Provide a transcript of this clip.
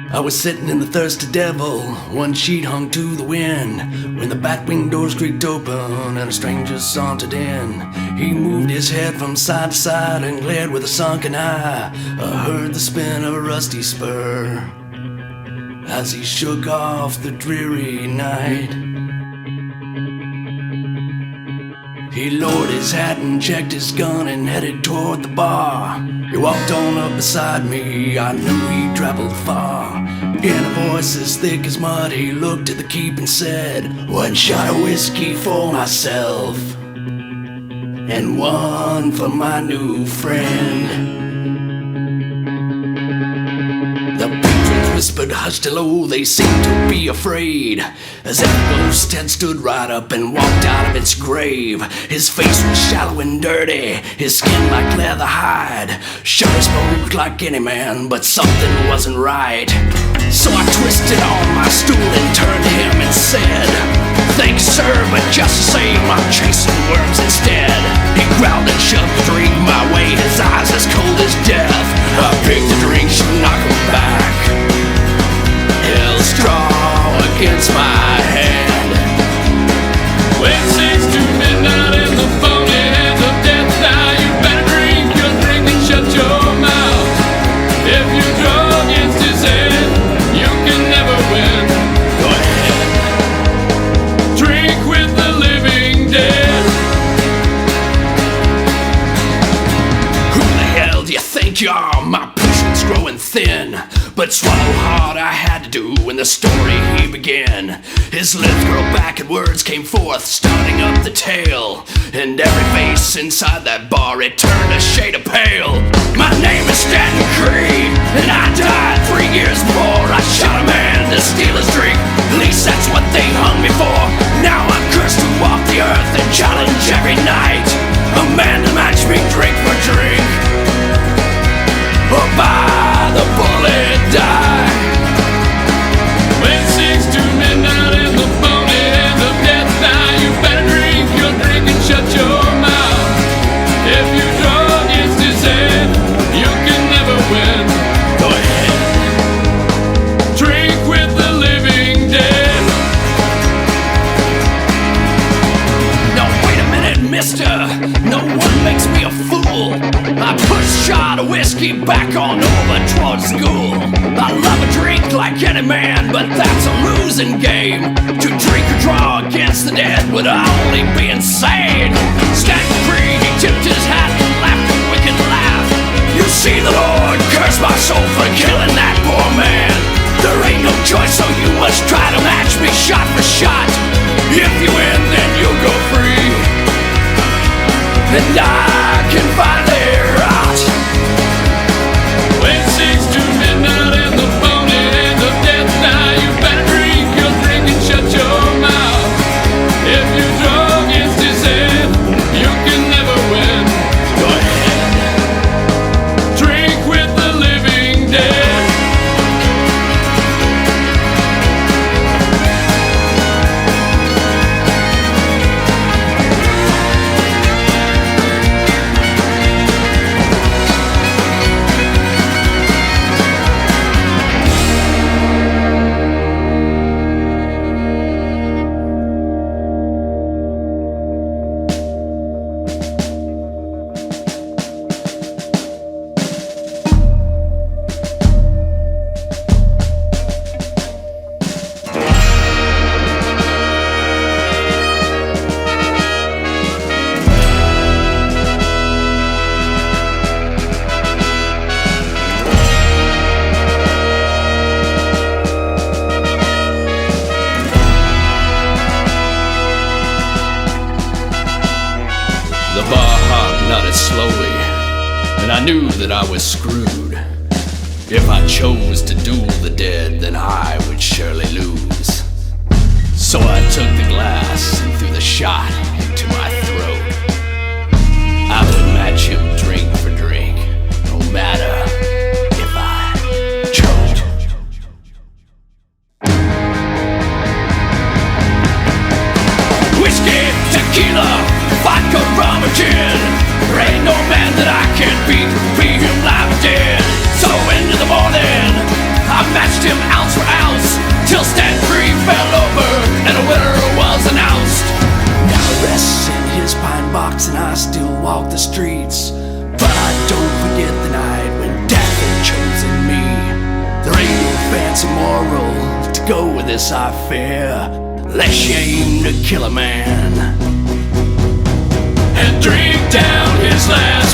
I was sitting in the Thirsty Devil, one sheet hung to the wind, when the back wing doors creaked open and a stranger sauntered in. He moved his head from side to side and glared with a sunken eye. I heard the spin of a rusty spur as he shook off the dreary night. He lowered his hat and checked his gun and headed toward the bar. He walked on up beside me, I knew he'd traveled far. In a voice as thick as mud, he looked at the keep and said, "One shot of whiskey for myself, and one for my new friend." The patrons whispered hushed hello, they seemed to be afraid, as if a ghost had stood right up and walked out of its grave. His face was shallow and dirty, his skin like leather hide. Sure, he spoke like any man, but something wasn't right. So I twisted on my stool and turned to him and said, "Thanks, sir, but just the same, I'm chasing worms instead." He growled and shoved the drink my way, his eyes as cold as death. I picked the drink, should knock him back, held straw against my hand. When 6 to midnight in the phony hands of death, now you better drink your drink and shut your mouth. If you draw against his head, you can never win. Go ahead. Drink with the living dead. Who the hell do you think you are? My patience growing thin, but swallow hard I had to do when the story he began. His lips curled back and words came forth, starting up the tale. And every face inside that bar, it turned a shade of pale. My name is Stanton Creed, and I died 3 years before I shot a man to steal his drink. At least that's what they hung me for. Now I'm cursed to walk the earth and challenge every night a man to match me drink for drink, or by the bullet die. When 6 to midnight in the phony hands of death, now you better drink your drink and shut your mouth. If you draw against his head, you can never win. Go ahead. Drink with the living dead. No, wait a minute, mister, no one makes me a fool. I push a shot of whiskey back on over towards school. I love a drink like any man, but that's a losing game. To drink or draw against the dead would only be insane. Stanton Creed, he tipped his hat and laughed a wicked laugh. You see, the Lord curse my soul for killing that poor man. There ain't no choice, so you must try to match me shot for shot. If you win, then you'll go free, and I can finally rot. When 6 to midnight in the phony hands of death, now you better drink your drink and shut your mouth. If you draw against his head, you can never win. Go ahead. Drink with the living dead. The bar hop nodded slowly, and I knew that I was screwed. If I chose to duel the dead, then I would surely lose. So I took the glass and threw the shot into my throat. I would match him drink for drink, no matter if I choked. Whiskey, tequila, vodka, rum, or gin. There ain't no man that I can't beat. Be him live still walk the streets, but I don't forget the night when death had chosen me. There ain't no fancy moral to go with this, I fear, lest you aim to kill a man and drink down his last